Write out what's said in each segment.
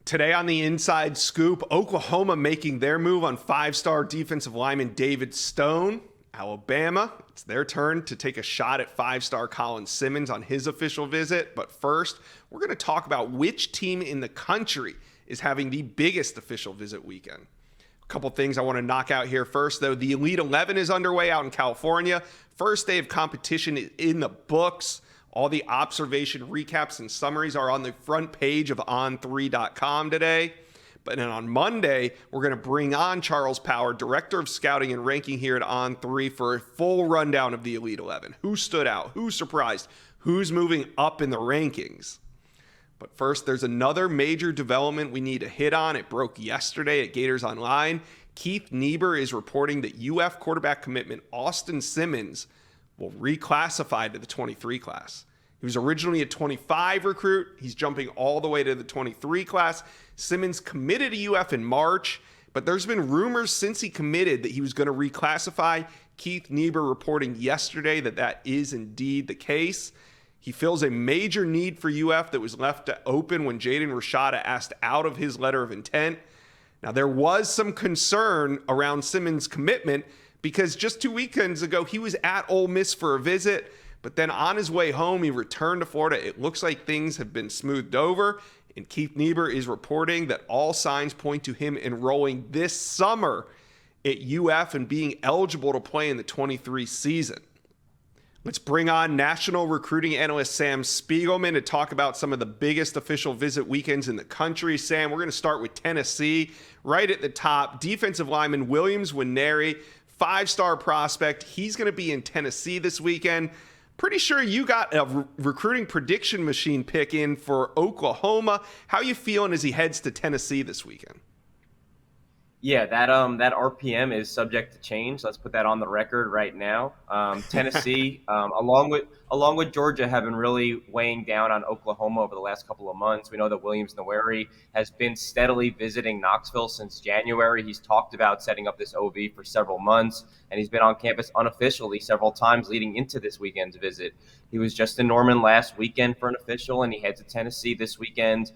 Today on the Inside Scoop, Oklahoma making their move on five-star defensive lineman David Stone. Alabama, it's their turn to take a shot at five-star Colin Simmons on his official visit. But first, we're going to talk about which team in the country is having the biggest official visit weekend. A couple things I want to knock out here first, though. The Elite 11 is underway out in California. First day of competition is in the books. All the observation recaps and summaries are on the front page of on3.com today. But then on Monday, we're going to bring on Charles Power, Director of Scouting and Ranking here at On3 for a full rundown of the Elite 11. Who stood out? Who surprised? Who's moving up in the rankings? But first, there's another major development we need to hit on. It broke yesterday at Gators Online. Keith Niebuhr is reporting that UF quarterback commitment Austin Simmons will reclassify to the 23 class. He was originally a 25 recruit. He's jumping all the way to the 23 class. Simmons committed to UF in March, but there's been rumors since he committed that he was going to reclassify. Keith Niebuhr reporting yesterday that that is indeed the case. He fills a major need for UF that was left open when Jaden Rashada asked out of his letter of intent. Now, there was some concern around Simmons' commitment because just 2 weekends ago, he was at Ole Miss for a visit, but then on his way home, he returned to Florida. It looks like things have been smoothed over, and Keith Niebuhr is reporting that all signs point to him enrolling this summer at UF and being eligible to play in the 23 season. Let's bring on national recruiting analyst Sam Spiegelman to talk about some of the biggest official visit weekends in the country. Sam, we're going to start with Tennessee. Right at the top, defensive lineman Williams Nwaneri, five-star prospect. He's going to be in Tennessee this weekend. Pretty sure you got a recruiting prediction machine pick in for Oklahoma. How you feeling as he heads to Tennessee this weekend? Yeah, that RPM is subject to change. Let's put that on the record right now. Tennessee, along with Georgia, have been really weighing down on Oklahoma over the last couple of months. We know that Williams Nwaneri has been steadily visiting Knoxville since January. He's talked about setting up this OV for several months, and he's been on campus unofficially several times leading into this weekend's visit. He was just in Norman last weekend for an official, and he heads to Tennessee this weekend.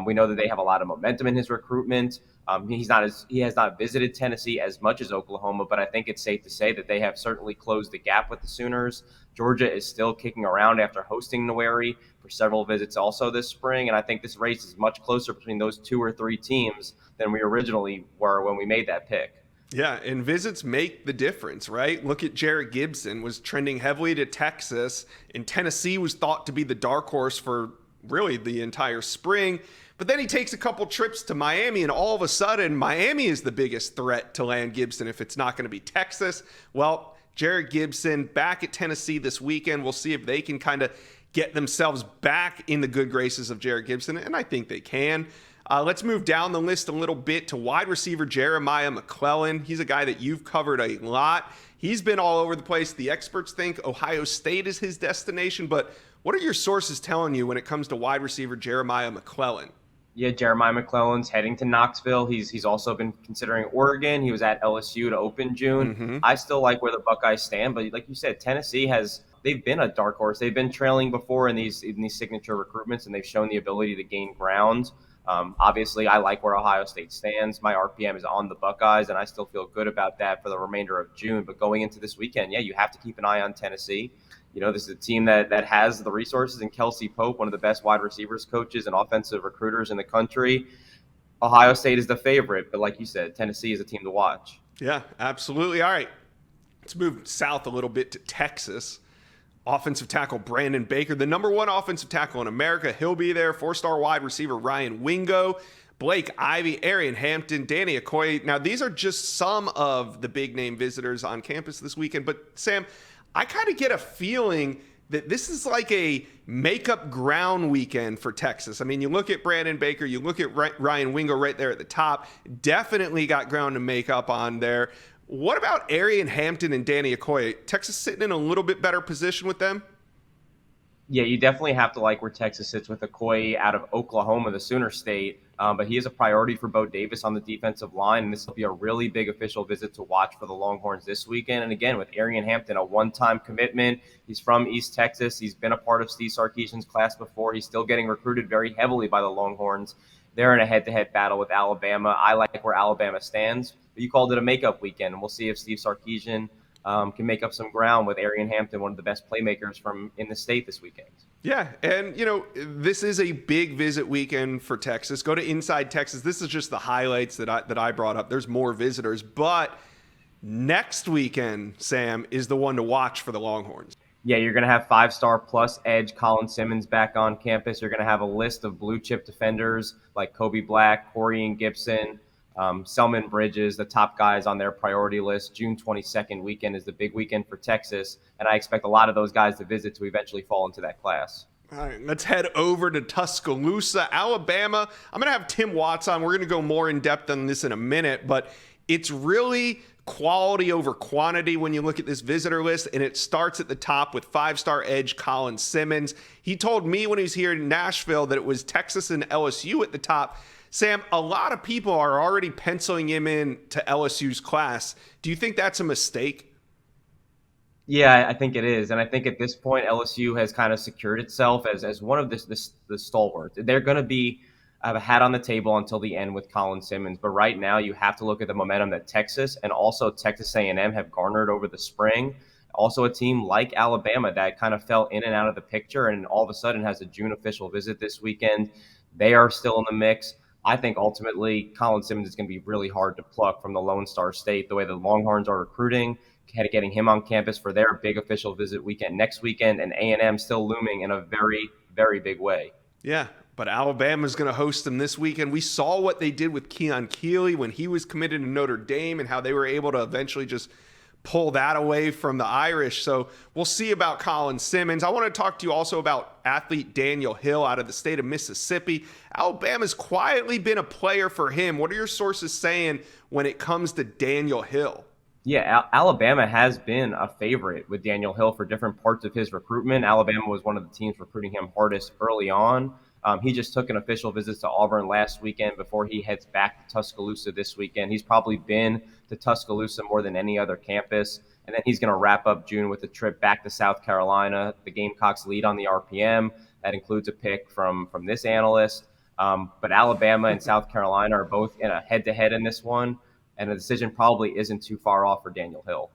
We know that they have a lot of momentum in his recruitment. He has not visited Tennessee as much as Oklahoma, but I think it's safe to say that they have certainly closed the gap with the Sooners. Georgia is still kicking around after hosting Nwaneri for several visits also this spring, and I think this race is much closer between those two or three teams than we originally were when we made that pick. Yeah, and visits make the difference, right? Look at Jerrick Gibson, was trending heavily to Texas, and Tennessee was thought to be the dark horse for really the entire spring. But then he takes a couple trips to Miami, and all of a sudden, Miami is the biggest threat to land Gibson if it's not going to be Texas. Well, Jerrick Gibson back at Tennessee this weekend. We'll see if they can kind of get themselves back in the good graces of Jerrick Gibson, and I think they can. Let's move down the list a little bit to wide receiver Jeremiah McClellan. He's a guy that you've covered a lot. He's been all over the place. The experts think Ohio State is his destination, but what are your sources telling you when it comes to wide receiver Jeremiah McClellan? Yeah, Jeremiah McClellan's heading to Knoxville. He's also been considering Oregon. He was at LSU to open June. Mm-hmm. I still like where the Buckeyes stand, but like you said, Tennessee they've been a dark horse. They've been trailing before in these signature recruitments, and they've shown the ability to gain ground. Obviously, I like where Ohio State stands. My RPM is on the Buckeyes, and I still feel good about that for the remainder of June. But going into this weekend, yeah, you have to keep an eye on Tennessee. You know, this is a team that has the resources, and Kelsey Pope, one of the best wide receivers coaches and offensive recruiters in the country. Ohio State is the favorite, but like you said, Tennessee is a team to watch. Yeah, absolutely. All right, let's move south a little bit to Texas. Offensive tackle Brandon Baker, the number one offensive tackle in America. He'll be there. Four-star wide receiver Ryan Wingo, Blake Ivy, Arian Hampton, Danny Okoye. Now, these are just some of the big-name visitors on campus this weekend. But, Sam, I kind of get a feeling that this is like a make-up ground weekend for Texas. I mean, you look at Brandon Baker, you look at Ryan Wingo right there at the top. Definitely got ground to make up on there. What about Arian Hampton and Danny Okoye? Texas sitting in a little bit better position with them? Yeah, you definitely have to like where Texas sits with Okoye out of Oklahoma, the Sooner State. But he is a priority for Bo Davis on the defensive line, and this will be a really big official visit to watch for the Longhorns this weekend. And again, with Arian Hampton, a one-time commitment. He's from East Texas. He's been a part of Steve Sarkisian's class before. He's still getting recruited very heavily by the Longhorns. They're in a head-to-head battle with Alabama. I like where Alabama stands. But you called it a makeup weekend, and we'll see if Steve Sarkisian can make up some ground with Arian Hampton, one of the best playmakers from in the state this weekend. Yeah, and this is a big visit weekend for Texas. Go to Inside Texas. This is just the highlights that I brought up. There's more visitors, but next weekend, Sam, is the one to watch for the Longhorns. Yeah, you're going to have 5-star plus edge Colin Simmons back on campus. You're going to have a list of blue chip defenders like Kobe Black, Corian Gibson, Selman Bridges, the top guys on their priority list. June 22nd weekend is the big weekend for Texas, and I expect a lot of those guys to visit to eventually fall into that class. All right, let's head over to Tuscaloosa, Alabama. I'm going to have Tim Watts on. We're going to go more in depth on this in a minute, but it's really quality over quantity when you look at this visitor list, and it starts at the top with 5-star edge Colin Simmons. He told me when he was here in Nashville that it was Texas and LSU at the top. Sam, a lot of people are already penciling him in to LSU's class. Do you think that's a mistake? Yeah, I think it is. And I think at this point, LSU has kind of secured itself as one of the stalwarts. They're going to be have a hat on the table until the end with Colin Simmons. But right now, you have to look at the momentum that Texas and also Texas A&M have garnered over the spring. Also a team like Alabama that kind of fell in and out of the picture and all of a sudden has a June official visit this weekend. They are still in the mix. I think ultimately Colin Simmons is going to be really hard to pluck from the Lone Star State, the way the Longhorns are recruiting, getting him on campus for their big official visit weekend next weekend, and A&M still looming in a very, very big way. Yeah, but Alabama's going to host them this weekend. We saw what they did with Keon Keeley when he was committed to Notre Dame and how they were able to eventually just pull that away from the Irish. So we'll see about Colin Simmons. I want to talk to you also about athlete Daniel Hill out of the state of Mississippi. Alabama's quietly been a player for him. What are your sources saying when it comes to Daniel Hill? Yeah, Alabama has been a favorite with Daniel Hill for different parts of his recruitment. Alabama was one of the teams recruiting him hardest early on. He just took an official visit to Auburn last weekend before he heads back to Tuscaloosa this weekend. He's probably been to Tuscaloosa more than any other campus. And then he's going to wrap up June with a trip back to South Carolina. The Gamecocks lead on the RPM. That includes a pick from this analyst. But Alabama and South Carolina are both in a head-to-head in this one. And the decision probably isn't too far off for Daniel Hill.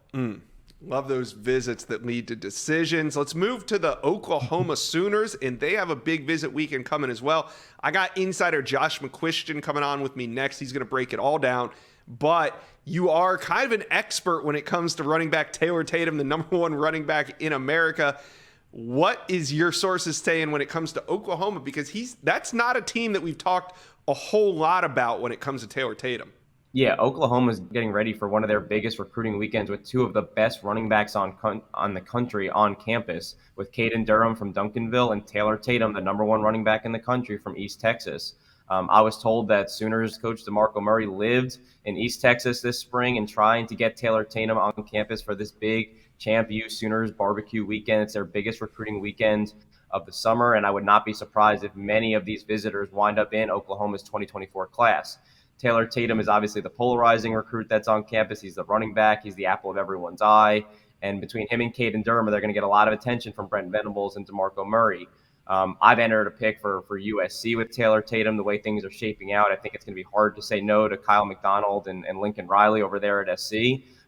Love those visits that lead to decisions. Let's move to the Oklahoma Sooners, and they have a big visit weekend coming as well. I got insider Josh McCuistion coming on with me next. He's going to break it all down. But you are kind of an expert when it comes to running back Taylor Tatum, the number one running back in America. What is your sources saying when it comes to Oklahoma? Because that's not a team that we've talked a whole lot about when it comes to Taylor Tatum. Yeah, Oklahoma's getting ready for one of their biggest recruiting weekends with two of the best running backs on the country on campus, with Caden Durham from Duncanville and Taylor Tatum, the number one running back in the country from East Texas. I was told that Sooners coach DeMarco Murray lived in East Texas this spring and trying to get Taylor Tatum on campus for this big Champ U Sooners barbecue weekend. It's their biggest recruiting weekend of the summer, and I would not be surprised if many of these visitors wind up in Oklahoma's 2024 class. Taylor Tatum is obviously the polarizing recruit that's on campus. He's the running back. He's the apple of everyone's eye. And between him and Caden Durham, they're going to get a lot of attention from Brent Venables and DeMarco Murray. I've entered a pick for USC with Taylor Tatum. The way things are shaping out, I think it's going to be hard to say no to Kyle McDonald and Lincoln Riley over there at SC.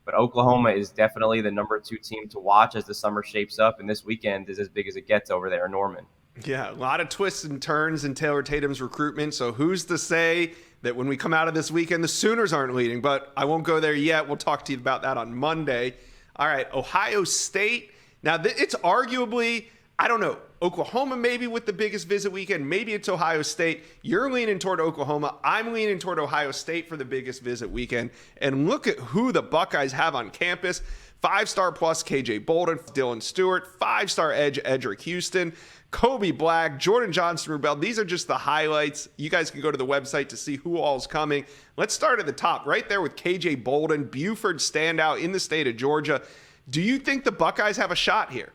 But Oklahoma is definitely the number 2 team to watch as the summer shapes up. And this weekend is as big as it gets over there in Norman. Yeah, a lot of twists and turns in Taylor Tatum's recruitment. So who's to say that when we come out of this weekend, the Sooners aren't leading? But I won't go there yet. We'll talk to you about that on Monday. All right, Ohio State. Now, it's arguably, I don't know, Oklahoma maybe with the biggest visit weekend. Maybe it's Ohio State. You're leaning toward Oklahoma. I'm leaning toward Ohio State for the biggest visit weekend. And look at who the Buckeyes have on campus. 5-star plus KJ Bolden, Dylan Stewart, 5-star edge Edric Houston, Kobe Black, Jordan Johnson-Rubel. These are just the highlights. You guys can go to the website to see who all's coming. Let's start at the top, right there with KJ Bolden, Buford standout in the state of Georgia. Do you think the Buckeyes have a shot here?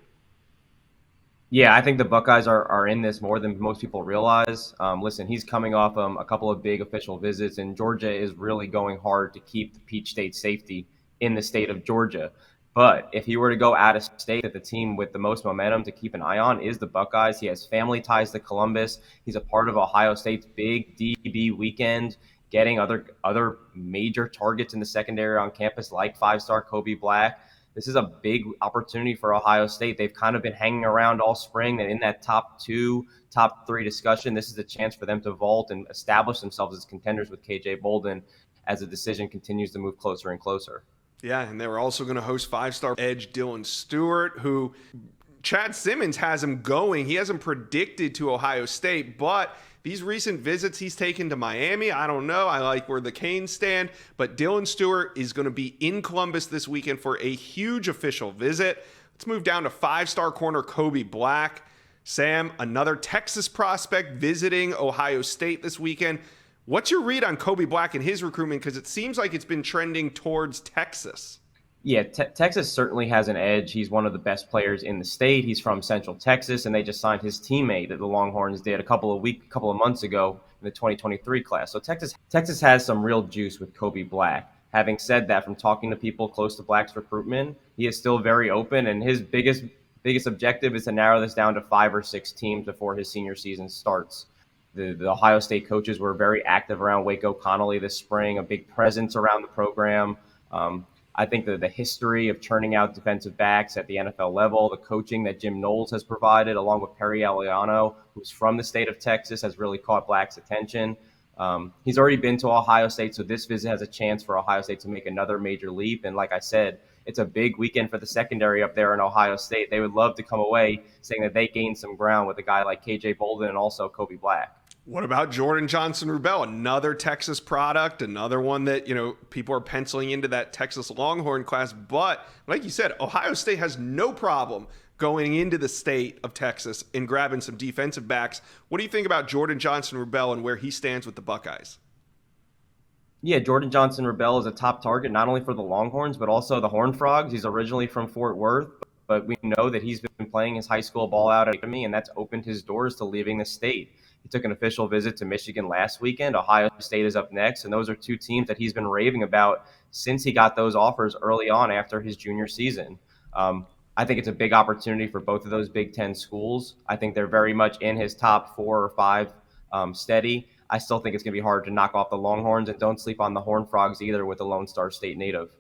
Yeah, I think the Buckeyes are in this more than most people realize. Listen, he's coming off a couple of big official visits, and Georgia is really going hard to keep the Peach State safety in the state of Georgia. But if he were to go out of state, that the team with the most momentum to keep an eye on is the Buckeyes. He has family ties to Columbus. He's a part of Ohio State's big DB weekend, getting other major targets in the secondary on campus, like five-star Kobe Black. This is a big opportunity for Ohio State. They've kind of been hanging around all spring and in that top 2, top 3 discussion. This is a chance for them to vault and establish themselves as contenders with KJ Bolden as the decision continues to move closer and closer. Yeah, and they were also going to host five-star edge Dylan Stewart, who Chad Simmons has him going. He hasn't predicted to Ohio State, but these recent visits he's taken to Miami, I don't know. I like where the Canes stand, but Dylan Stewart is going to be in Columbus this weekend for a huge official visit. Let's move down to five-star corner Kobe Black. Sam, another Texas prospect visiting Ohio State this weekend. What's your read on Kobe Black and his recruitment? Because it seems like it's been trending towards Texas. Yeah, Texas certainly has an edge. He's one of the best players in the state. He's from Central Texas, and they just signed his teammate that the Longhorns did a couple of months ago in the 2023 class. So Texas has some real juice with Kobe Black. Having said that, from talking to people close to Black's recruitment, he is still very open, and his biggest objective is to narrow this down to 5 or 6 teams before his senior season starts. The Ohio State coaches were very active around Waco Connolly this spring, a big presence around the program. I think that the history of churning out defensive backs at the NFL level, the coaching that Jim Knowles has provided, along with Perry Eliano, who's from the state of Texas, has really caught Black's attention. He's already been to Ohio State, so this visit has a chance for Ohio State to make another major leap. And like I said, it's a big weekend for the secondary up there in Ohio State. They would love to come away saying that they gained some ground with a guy like KJ Bolden and also Kobe Black. What about Jordan Johnson-Rubel, another Texas product, another one that, people are penciling into that Texas Longhorn class. But like you said, Ohio State has no problem going into the state of Texas and grabbing some defensive backs. What do you think about Jordan Johnson-Rubel and where he stands with the Buckeyes? Yeah, Jordan Johnson-Rubel is a top target, not only for the Longhorns, but also the Horned Frogs. He's originally from Fort Worth, but we know that he's been playing his high school ball out at Academy, and that's opened his doors to leaving the state. He took an official visit to Michigan last weekend. Ohio State is up next, and those are 2 teams that he's been raving about since he got those offers early on after his junior season. I think it's a big opportunity for both of those Big Ten schools. I think they're very much in his top 4 or 5 steady. I still think it's going to be hard to knock off the Longhorns, and don't sleep on the Horned Frogs either with the Lone Star State native.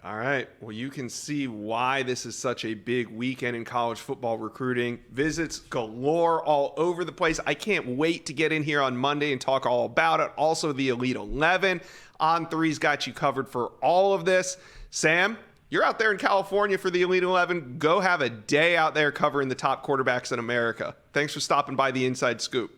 All right. Well, you can see why this is such a big weekend in college football recruiting. Visits galore all over the place. I can't wait to get in here on Monday and talk all about it. Also, the Elite 11 on 3's got you covered for all of this. Sam, you're out there in California for the Elite 11. Go have a day out there covering the top quarterbacks in America. Thanks for stopping by the Inside Scoop.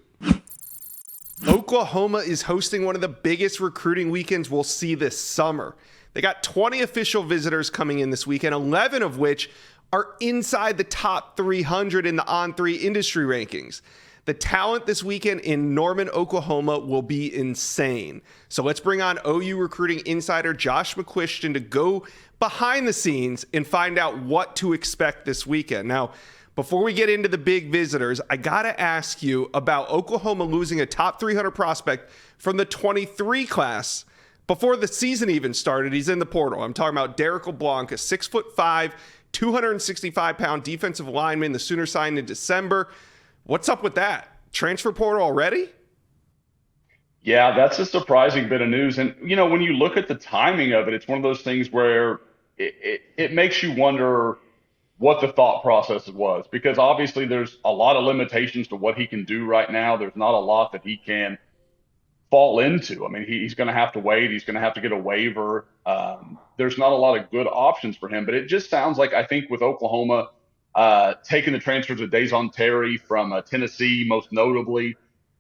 Oklahoma is hosting one of the biggest recruiting weekends we'll see this summer. They got 20 official visitors coming in this weekend, 11 of which are inside the top 300 in the On3 industry rankings. The talent this weekend in Norman, Oklahoma will be insane. So let's bring on OU recruiting insider Josh McCuistion to go behind the scenes and find out what to expect this weekend. Now, before we get into the big visitors, I got to ask you about Oklahoma losing a top 300 prospect from the 23 class. Before the season even started, he's in the portal. I'm talking about Derek LeBlanc, a 6'5", 265-pound defensive lineman. The Sooners signed in December. What's up with that? Transfer portal already? Yeah, that's a surprising bit of news. And, when you look at the timing of it, it's one of those things where it makes you wonder what the thought process was. Because obviously there's a lot of limitations to what he can do right now. There's not a lot that he can fall into. I mean, he's going to have to wait. He's going to have to get a waiver. There's not a lot of good options for him. But it just sounds like, I think, with Oklahoma taking the transfers of Dazon Terry from Tennessee, most notably,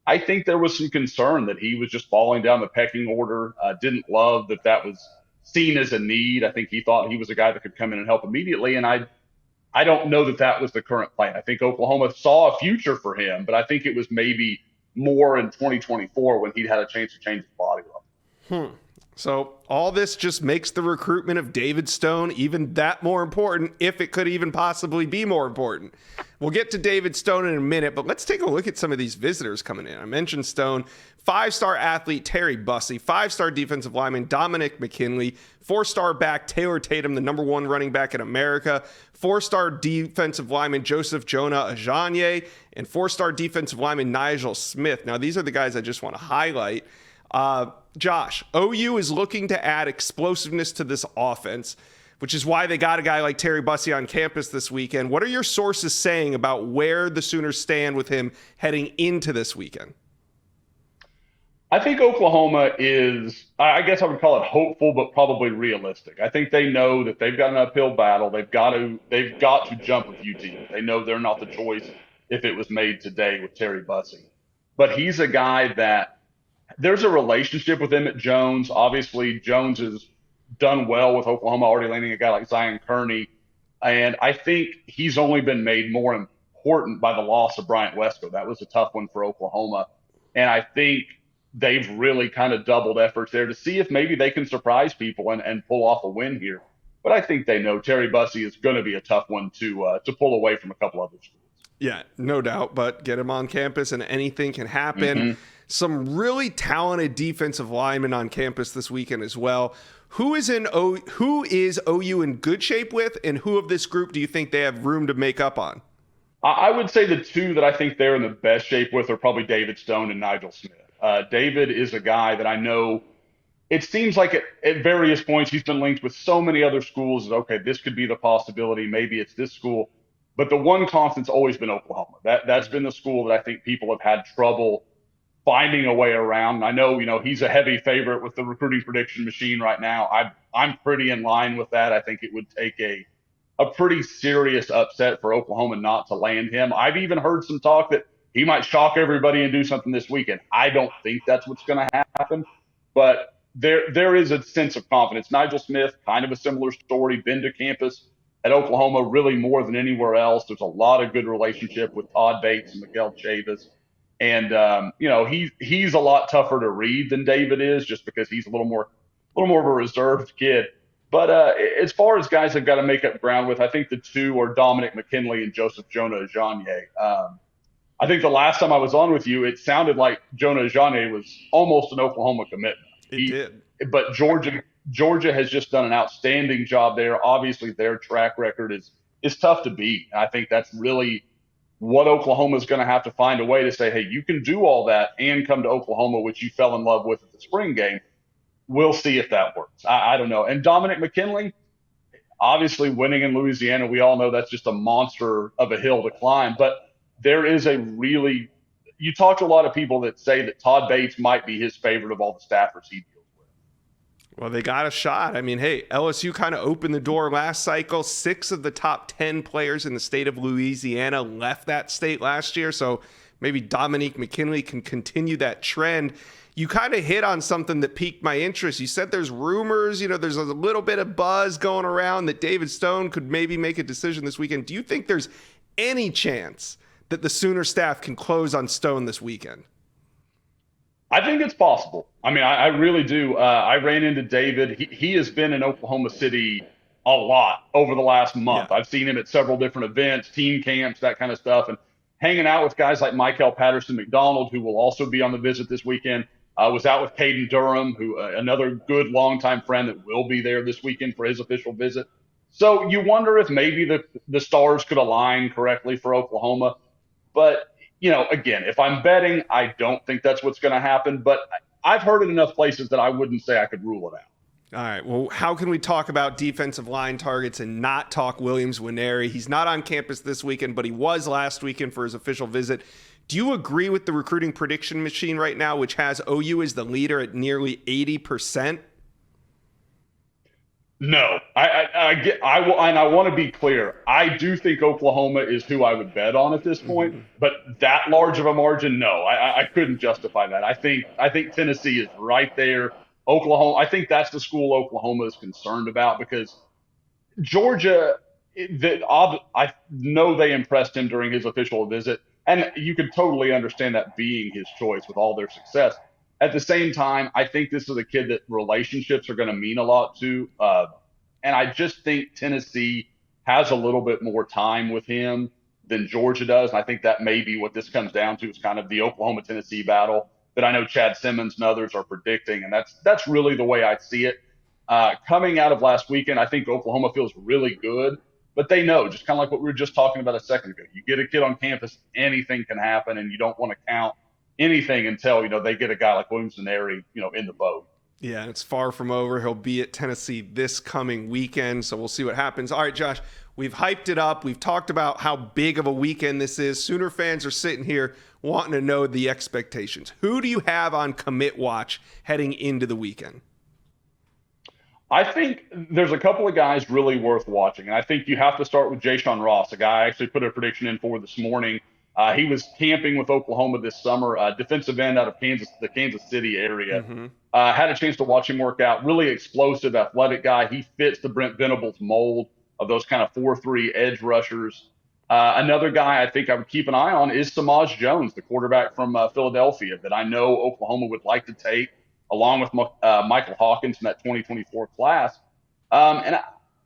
I think there was some concern that he was just falling down the pecking order. Didn't love that was seen as a need. I think he thought he was a guy that could come in and help immediately. And I don't know that was the current plan. I think Oklahoma saw a future for him, but I think it was maybe more in 2024 when he'd had a chance to change his body level. So all this just makes the recruitment of David Stone even that more important, if it could even possibly be more important. We'll get to David Stone in a minute, but let's take a look at some of these visitors coming in. I mentioned Stone, 5-star athlete Terry Bussey, 5-star defensive lineman Dominic McKinley, 4-star back Taylor Tatum, the number 1 running back in America, 4-star defensive lineman Joseph Jonah Ajanye, and 4-star defensive lineman Nigel Smith. Now, these are the guys I just want to highlight. Josh, OU is looking to add explosiveness to this offense, which is why they got a guy like Terry Bussey on campus this weekend. What are your sources saying about where the Sooners stand with him heading into this weekend? I think Oklahoma is, I guess I would call it hopeful, but probably realistic. I think they know that they've got an uphill battle. They've got to jump with UT. They know they're not the choice if it was made today with Terry Bussey. But he's a guy that there's a relationship with him at Jones. Obviously, Jones has done well with Oklahoma, already landing a guy like Zion Kearney. And I think he's only been made more important by the loss of Bryant Wesco. That was a tough one for Oklahoma. And I think they've really kind of doubled efforts there to see if maybe they can surprise people and pull off a win here. But I think they know Terry Bussey is going to be a tough one to pull away from a couple other schools. Yeah, no doubt. But get him on campus and anything can happen. Mm-hmm. Some really talented defensive linemen on campus this weekend as well. Who is OU in good shape with, and who of this group do you think they have room to make up on? I would say the two that I think they're in the best shape with are probably David Stone and Nigel Smith. David is a guy that I know it seems like at various points he's been linked with so many other schools. Okay, this could be the possibility. Maybe it's this school. But the one constant's always been Oklahoma. That's been the school that I think people have had trouble finding a way around. And I know, he's a heavy favorite with the recruiting prediction machine right now. I'm pretty in line with that. I think it would take a pretty serious upset for Oklahoma not to land him. I've even heard some talk that he might shock everybody and do something this weekend. I don't think that's what's going to happen, but there is a sense of confidence. Nigel Smith, kind of a similar story, been to campus at Oklahoma really more than anywhere else. There's a lot of good relationship with Todd Bates and Miguel Chavis. And, he's a lot tougher to read than David is just because he's a little more of a reserved kid. But as far as guys I've got to make up ground with, I think the two are Dominic McKinley and Joseph Jonah Ajanye. I think the last time I was on with you, it sounded like Jonah Ajanye was almost an Oklahoma commitment. He did. But Georgia has just done an outstanding job there. Obviously, their track record is tough to beat. And I think that's really what Oklahoma is going to have to find a way to say, hey, you can do all that and come to Oklahoma, which you fell in love with at the spring game. We'll see if that works. I don't know. And Dominic McKinley, obviously winning in Louisiana, we all know that's just a monster of a hill to climb. But there is you talk to a lot of people that say that Todd Bates might be his favorite of all the staffers he deals with. Well, they got a shot. I mean, hey, LSU kind of opened the door last cycle. 6 of the top 10 players in the state of Louisiana left that state last year. So maybe Dominique McKinley can continue that trend. You kind of hit on something that piqued my interest. You said there's rumors, there's a little bit of buzz going around that David Stone could maybe make a decision this weekend. Do you think there's any chance that the Sooner staff can close on Stone this weekend? I think it's possible. I mean, I really do. I ran into David. He has been in Oklahoma City a lot over the last month. Yeah. I've seen him at several different events, team camps, that kind of stuff, and hanging out with guys like Michael Patterson McDonald, who will also be on the visit this weekend. I was out with Caden Durham, who another good longtime friend that will be there this weekend for his official visit. So you wonder if maybe the stars could align correctly for Oklahoma. But again, if I'm betting, I don't think that's what's going to happen. But I've heard it enough places that I wouldn't say I could rule it out. All right. Well, how can we talk about defensive line targets and not talk Williams Nwaneri? He's not on campus this weekend, but he was last weekend for his official visit. Do you agree with the recruiting prediction machine right now, which has OU as the leader at nearly 80%? No, I want to be clear. I do think Oklahoma is who I would bet on at this point, but that large of a margin, no, I couldn't justify that. I think Tennessee is right there. Oklahoma, I think that's the school Oklahoma is concerned about because Georgia, I know they impressed him during his official visit, and you can totally understand that being his choice with all their success. At the same time, I think this is a kid that relationships are going to mean a lot to. And I just think Tennessee has a little bit more time with him than Georgia does. And I think that may be what this comes down to, is kind of the Oklahoma-Tennessee battle that I know Chad Simmons and others are predicting. And that's really the way I see it. Coming out of last weekend, I think Oklahoma feels really good, but they know, just kind of like what we were just talking about a second ago. You get a kid on campus, anything can happen, and you don't want to count anything until, they get a guy like Nwaneri, in the boat. Yeah, it's far from over. He'll be at Tennessee this coming weekend, so we'll see what happens. All right, Josh, we've hyped it up. We've talked about how big of a weekend this is. Sooner fans are sitting here wanting to know the expectations. Who do you have on commit watch heading into the weekend? I think there's a couple of guys really worth watching, and I think you have to start with Ja'Shawn Ross, a guy I actually put a prediction in for this morning. He was camping with Oklahoma this summer, defensive end out of the Kansas City area. Mm-hmm. Had a chance to watch him work out. Really explosive, athletic guy. He fits the Brent Venables mold of those kind of 4-3 edge rushers. Another guy I think I would keep an eye on is Samaj Jones, the quarterback from Philadelphia, that I know Oklahoma would like to take, along with Michael Hawkins in that 2024 class.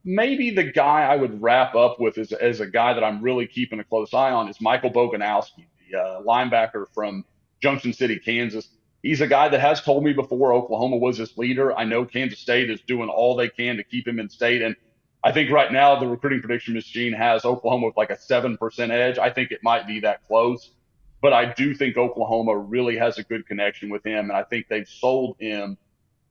Maybe the guy I would wrap up with as a guy that I'm really keeping a close eye on is Michael Boganowski, the linebacker from Junction City, Kansas. He's a guy that has told me before Oklahoma was his leader. I know Kansas State is doing all they can to keep him in state. And I think right now the recruiting prediction machine has Oklahoma with like a 7% edge. I think it might be that close. But I do think Oklahoma really has a good connection with him. And I think they've sold him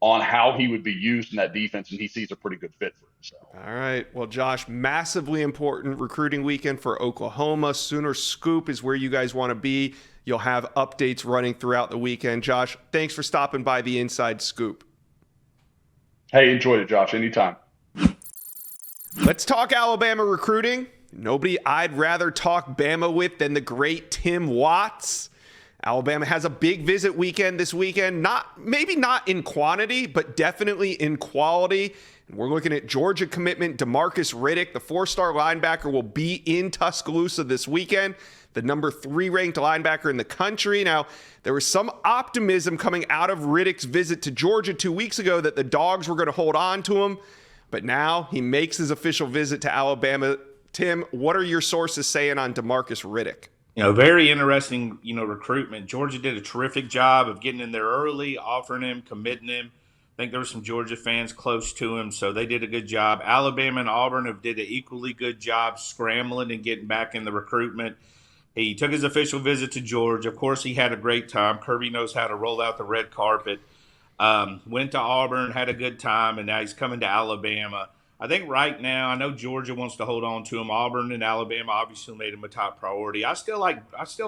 on how he would be used in that defense, and he sees a pretty good fit for himself. All right. Well, Josh, massively important recruiting weekend for Oklahoma. Sooner Scoop is where you guys want to be. You'll have updates running throughout the weekend. Josh, thanks for stopping by the Inside Scoop. Hey, enjoyed it, Josh. Anytime. Let's talk Alabama recruiting. Nobody I'd rather talk Bama with than the great Tim Watts. Alabama has a big visit weekend this weekend. Maybe not in quantity, but definitely in quality. And we're looking at Georgia commitment DeMarcus Riddick, the 4-star linebacker, will be in Tuscaloosa this weekend, the number 3 ranked linebacker in the country. Now, there was some optimism coming out of Riddick's visit to Georgia 2 weeks ago that the Dogs were going to hold on to him, but now he makes his official visit to Alabama. Tim, what are your sources saying on DeMarcus Riddick? Very interesting, recruitment. Georgia did a terrific job of getting in there early, offering him, committing him. I think there were some Georgia fans close to him, so they did a good job. Alabama and Auburn have did an equally good job scrambling and getting back in the recruitment. He took his official visit to Georgia. Of course, he had a great time. Kirby knows how to roll out the red carpet. Went to Auburn, had a good time, and now he's coming to Alabama. I think right now, I know Georgia wants to hold on to him. Auburn and Alabama obviously made him a top priority. I still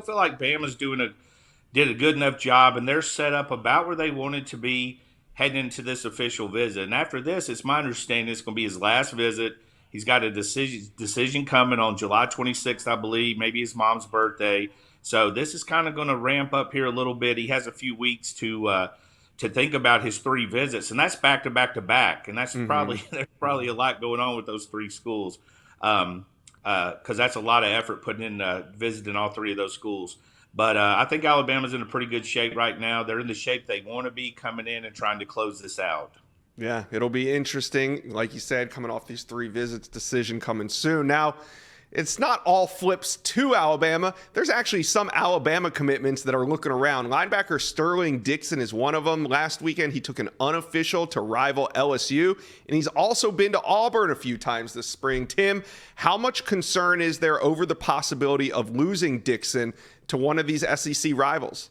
feel like Bama's did a good enough job, and they're set up about where they wanted to be heading into this official visit. And after this, it's my understanding it's going to be his last visit. He's got a decision coming on July 26th, I believe, maybe his mom's birthday. So this is kind of going to ramp up here a little bit. He has a few weeks to think about his 3 visits, and that's back to back to back. And that's there's probably a lot going on with those 3 schools, because that's a lot of effort putting in visiting all 3 of those schools. But I think Alabama's in a pretty good shape right now. They're in the shape they want to be coming in and trying to close this out. Yeah, it'll be interesting. Like you said, coming off these 3 visits, decision coming soon. Now, it's not all flips to Alabama. There's actually some Alabama commitments that are looking around. Linebacker Sterling Dixon is one of them. Last weekend, he took an unofficial to rival LSU, and he's also been to Auburn a few times this spring. Tim, how much concern is there over the possibility of losing Dixon to one of these SEC rivals?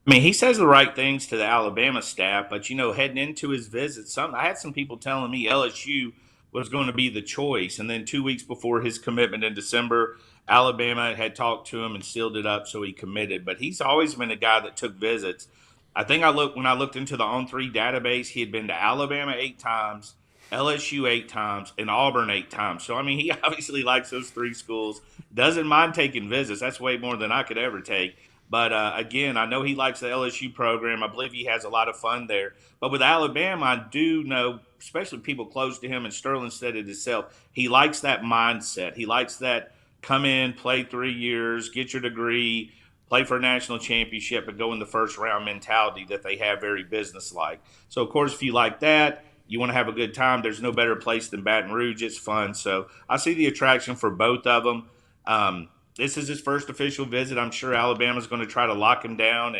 I mean, he says the right things to the Alabama staff, but, heading into his visit, I had some people telling me LSU was going to be the choice. And then 2 weeks before his commitment in December, Alabama had talked to him and sealed it up, so he committed. But he's always been a guy that took visits. I think when I looked into the On3 database, he had been to Alabama 8 times, LSU 8 times, and Auburn 8 times. So, I mean, he obviously likes those 3 schools, doesn't mind taking visits. That's way more than I could ever take. But, again, I know he likes the LSU program. I believe he has a lot of fun there. But with Alabama, I do know, especially people close to him, and Sterling said it himself, he likes that mindset. He likes that come in, play 3 years, get your degree, play for a national championship, but go in the first round mentality that they have, very businesslike. So, of course, if you like that, you want to have a good time, there's no better place than Baton Rouge. It's fun. So I see the attraction for both of them. This is his first official visit. I'm sure Alabama's going to try to lock him down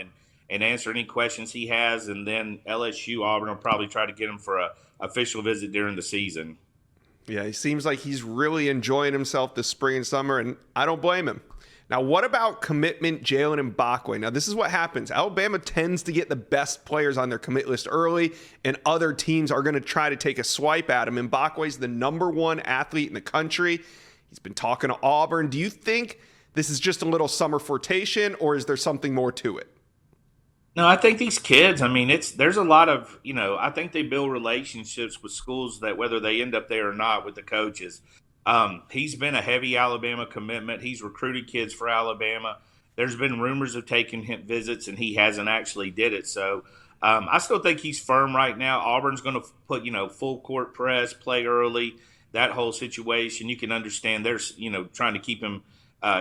and answer any questions he has. And then LSU, Auburn will probably try to get him for a official visit during the season. Yeah, he seems like he's really enjoying himself this spring and summer, and I don't blame him. Now, what about commitment, Jalen Mbakwe? Now, this is what happens. Alabama tends to get the best players on their commit list early, and other teams are going to try to take a swipe at him. Mbakwe's the #1 athlete in the country. He's been talking to Auburn. Do you think this is just a little summer flirtation, or is there something more to it? No, I think these kids, I mean, there's a lot of, I think they build relationships with schools that whether they end up there or not with the coaches. He's been a heavy Alabama commitment. He's recruited kids for Alabama. There's been rumors of taking him visits, and he hasn't actually did it. So I still think he's firm right now. Auburn's going to put, full court press, play early, that whole situation. You can understand they're, trying to keep him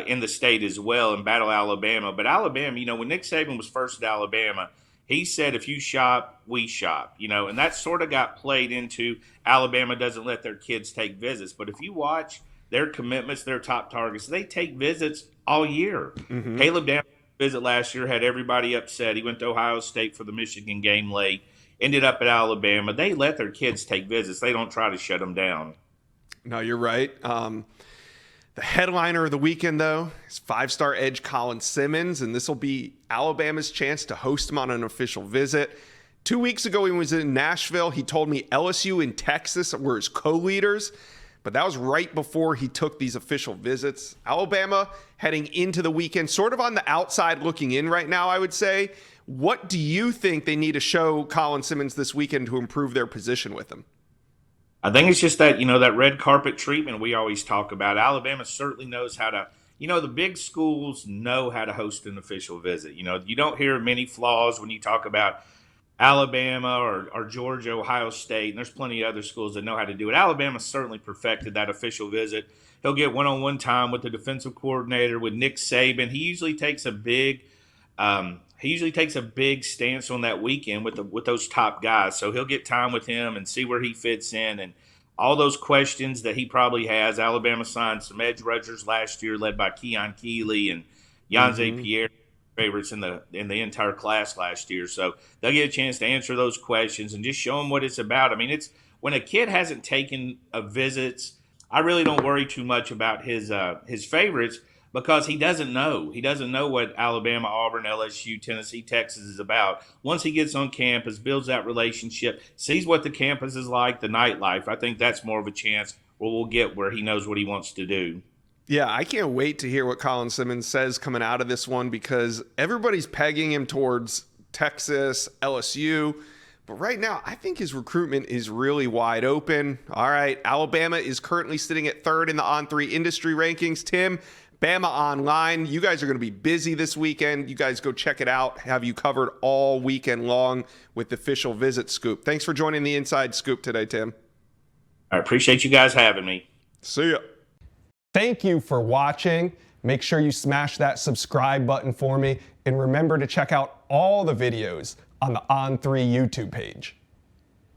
in the state as well and battle Alabama. But Alabama, when Nick Saban was first at Alabama, he said, if you shop, we shop, and that sort of got played into Alabama doesn't let their kids take visits. But if you watch their commitments, their top targets, they take visits all year. Mm-hmm. Caleb Downs' visit last year had everybody upset. He went to Ohio State for the Michigan game late, ended up at Alabama. They let their kids take visits. They don't try to shut them down. No, you're right. The headliner of the weekend, though, is 5-star edge Colin Simmons, and this will be Alabama's chance to host him on an official visit. 2 weeks ago, he was in Nashville. He told me LSU and Texas were his co-leaders, but that was right before he took these official visits. Alabama heading into the weekend, sort of on the outside looking in right now, I would say. What do you think they need to show Colin Simmons this weekend to improve their position with him? I think it's just that, that red carpet treatment we always talk about. Alabama certainly knows how to, the big schools know how to host an official visit. You don't hear many flaws when you talk about Alabama or Georgia, Ohio State, and there's plenty of other schools that know how to do it. Alabama certainly perfected that official visit. He'll get one-on-one time with the defensive coordinator, with Nick Saban. He usually takes a big stance on that weekend with those top guys. So he'll get time with him and see where he fits in and all those questions that he probably has. Alabama signed some edge rushers last year, led by Keon Keeley and Yanze Pierre, favorites in the entire class last year. So they'll get a chance to answer those questions and just show them what it's about. I mean, it's when a kid hasn't taken a visits, I really don't worry too much about his favorites, because he doesn't know. He doesn't know what Alabama, Auburn, LSU, Tennessee, Texas is about. Once he gets on campus, builds that relationship, sees what the campus is like, the nightlife, I think that's more of a chance where we'll get where he knows what he wants to do. Yeah, I can't wait to hear what Colin Simmons says coming out of this one, because everybody's pegging him towards Texas, LSU. But right now, I think his recruitment is really wide open. All right, Alabama is currently sitting at 3rd in the On3 industry rankings. Tim, Bama Online, you guys are going to be busy this weekend. You guys go check it out. Have you covered all weekend long with the official visit scoop. Thanks for joining the Inside Scoop today, Tim. I appreciate you guys having me. See ya. Thank you for watching. Make sure you smash that subscribe button for me. And remember to check out all the videos on the On3 YouTube page.